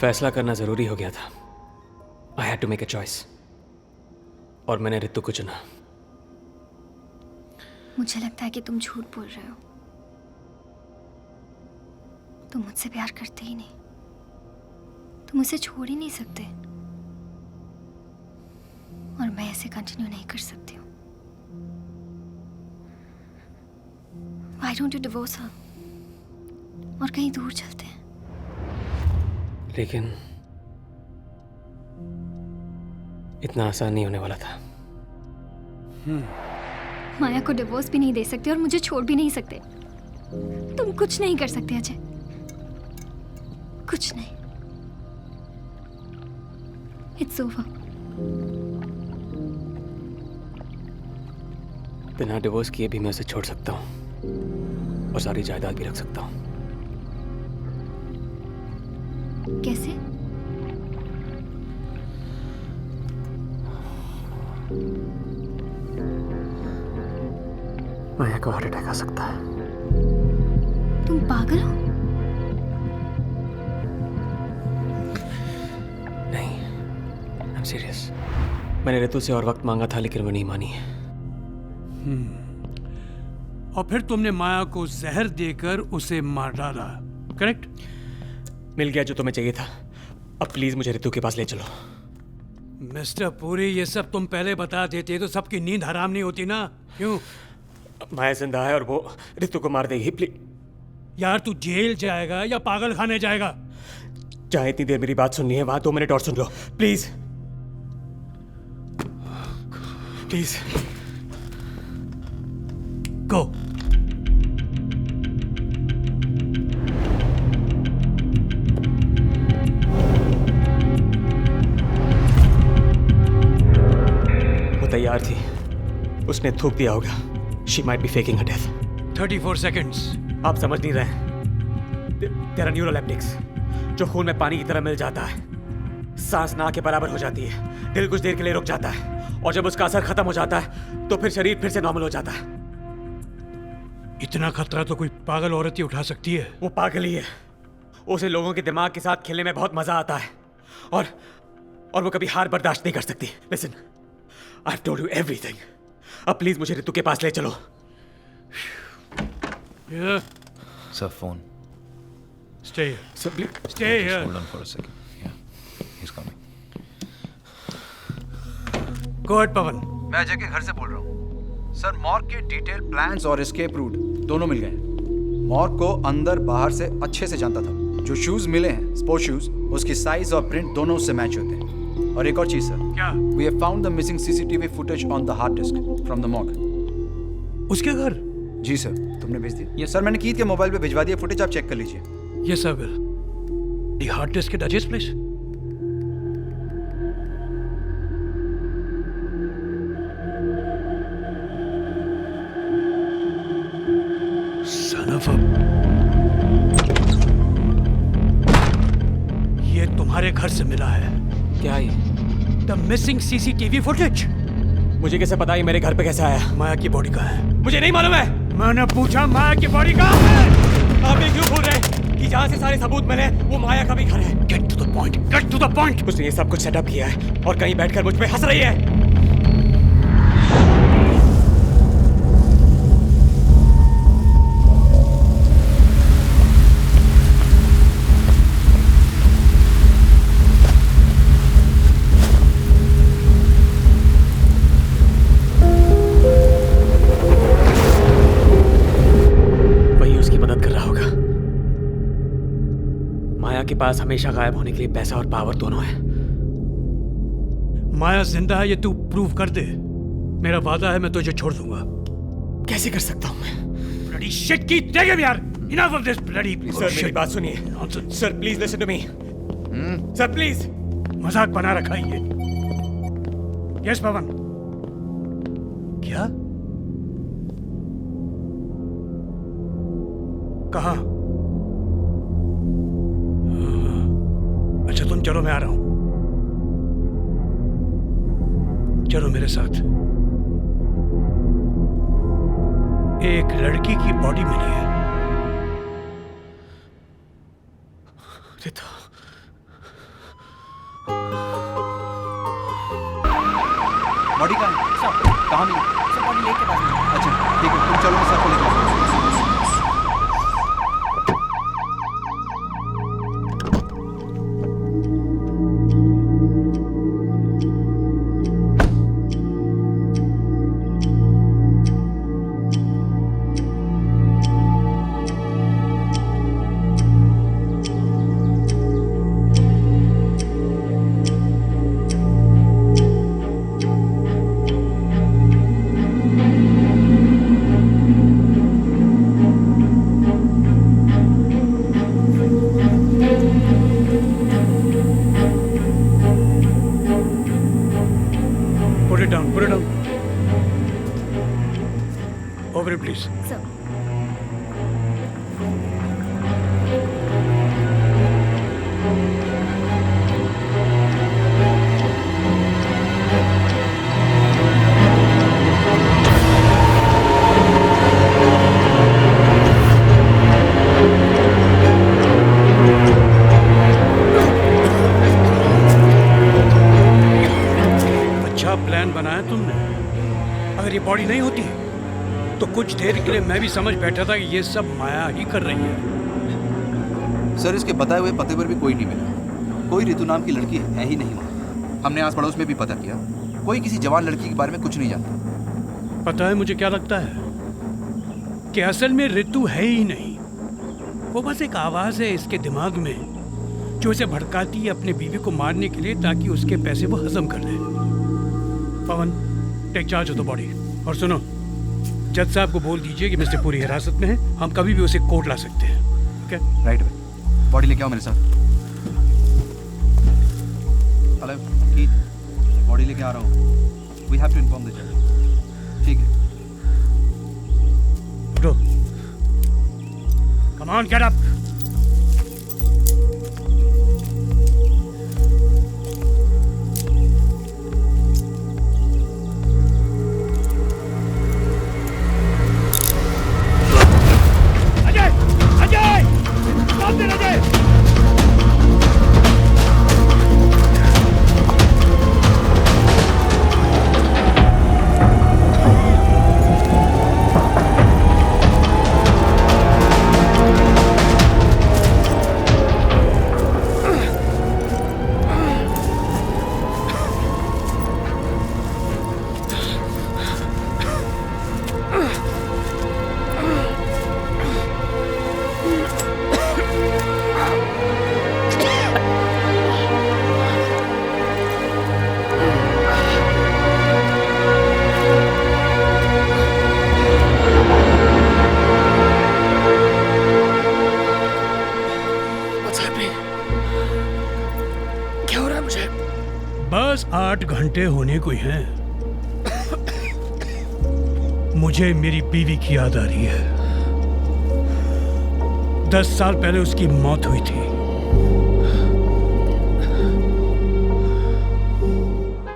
फैसला करना जरूरी हो गया था। I had to make a choice और मैंने रितु को चुना। मुझे लगता है कि तुम झूठ बोल रहे हो। तुम मुझसे प्यार करते ही नहीं, तुम मुझे छोड़ ही नहीं सकते और मैं ऐसे कंटिन्यू नहीं कर सकती हूँ। Why don't you divorce her? और कहीं दूर चलते हैं। लेकिन इतना आसान नहीं होने वाला था। माया को डिवोर्स भी नहीं दे सकते और मुझे छोड़ भी नहीं सकते। तुम कुछ नहीं कर सकते अजय, कुछ नहीं। It's over. बिना डिवोर्स किए भी मैं उसे छोड़ सकता हूँ और सारी जायदाद भी रख सकता हूँ। कैसे? माया को हार्ट अटैक आ सकता है। तुम पागल हो? नहीं, आई एम सीरियस। मैंने रितु से और वक्त मांगा था लेकिन वो नहीं मानी। और फिर तुमने माया को जहर देकर उसे मार डाला, करेक्ट? मिल गया जो तुम्हें चाहिए था। अब प्लीज मुझे रितु के पास ले चलो। मिस्टर पुरी, ये सब तुम पहले बता देते तो सबकी नींद हराम नहीं होती ना। क्यों? माया जिंदा है और वो रितु को मार देगी। प्लीज यार, तू जेल जाएगा या पागल खाने जाएगा? चाहे इतनी देर मेरी बात सुननी है, वहां 2 मिनट और सुन लो प्लीज। Please go. वो तैयार थी, उसने थूक दिया होगा। She might be faking her death. 34 seconds. आप समझ नहीं रहे। तेरा न्यूरोलेप्टिक्स जो खून में पानी की तरह मिल जाता है, सांस ना के बराबर हो जाती है, दिल कुछ देर के लिए रुक जाता है और जब उसका असर खत्म हो जाता है तो फिर शरीर फिर से नॉर्मल हो जाता है। इतना खतरा तो कोई पागल औरत ही उठा सकती है। वो पागल ही है। उसे लोगों के दिमाग के साथ खेलने में बहुत मजा आता है और वो कभी हार बर्दाश्त नहीं कर सकती। Listen, I have told you everything. अब प्लीज मुझे रितु के पास ले चलो। Sir, phone. Stay here. Sir, please. Stay here. Hold on for a second. Yeah, he's coming. Go ahead, पवन। मैं अजय के घर से बोल रहा हूँ। सर, मॉर्ग के डिटेल प्लान्स और एस्केप रूट दोनों मिल गए। मॉर्ग को अंदर बाहर से अच्छे से जानता था। जो शूज मिले हैं, स्पोर्ट्स शूज, उसकी साइज और प्रिंट दोनों उससे मैच होते हैं। और एक और चीज सर, क्या? We have found the missing CCTV footage on the hard disk from the morgue. उसके घर? जी सर, तुमने भेज दिया? यस सर, मैंने कीथ के मोबाइल पे भिजवा दिया फुटेज, आप चेक कर लीजिए। Yes, I will. The hard disk at Ajay's place? Son of a... ये तुम्हारे घर से मिला है। क्या ये? The missing CCTV footage. मुझे कैसे पता ये मेरे घर पे कैसे आया? माया की बॉडी कहाँ है? मुझे नहीं मालूम है। मैंने पूछा माया की बॉडी कहाँ है? आप ये क्यों भूल रहे हैं कि जहाँ से सारे सबूत मिले वो माया का भी घर है? Get to the point. Get to the point. उसने ये सब कुछ सेटअप किया है और कहीं बैठकर मुझ पे हंस रही है। के पास हमेशा गायब होने के लिए पैसा और पावर दोनों है। माया जिंदा है ये तू प्रूव कर दे। मेरा वादा है मैं तुझे छोड़ दूंगा। कैसे कर सकता हूं मैं? Bloody shit की देगे यार। Enough of this bloody sir मेरी बात सुनिए। Sir please listen to me. Sir please. मजाक बना रखा है ये। यस पवन। क्या? कहाँ? अच्छा तुम चलो, मैं आ रहा हूं। चलो मेरे साथ। एक लड़की की बॉडी मिली है। रितु, बॉडी कहाँ है? सर कहाँ मिली? सर बॉडी लेक के पास में। अच्छा ठीक है, तुम चलो, मैं सर को लेकर आता हूँ। Put it down, put it down. Over it, please. Sir अच्छा प्लान बनाया तुमने। अगर ये बॉडी नहीं होती तो कुछ देर के लिए मैं भी समझ बैठा था कि ये सब माया ही कर रही है। सर इसके बताए हुए पते पर भी कोई नहीं मिला। कोई रितु नाम की लड़की है ही नहीं वहाँ। हमने आस पड़ोस में भी पता किया, कोई किसी जवान लड़की के बारे में कुछ नहीं जानता। पता है मुझे क्या लगता है कि असल में ऋतु है ही नहीं, वो बस एक आवाज है इसके दिमाग में जो इसे भड़काती है अपने बीवी को मारने के लिए ताकि उसके पैसे वो हजम कर ले। Pawan, take charge of the body. और सुनो, जज साहब को बोल दीजिए कि मिस्टर पुरी हिरासत में है, हम कभी भी उसे कोर्ट ला सकते हैं। ओके? राइट भाई, बॉडी लेके आओ मेरे साथ। हेलो कीथ, बॉडी लेके आ रहा हूँ। We have to inform the जज। ठीक है। उठो। Come on, get up. बस 8 घंटे होने को ही हैं। मुझे मेरी बीवी की याद आ रही है। 10 साल पहले उसकी मौत हुई थी।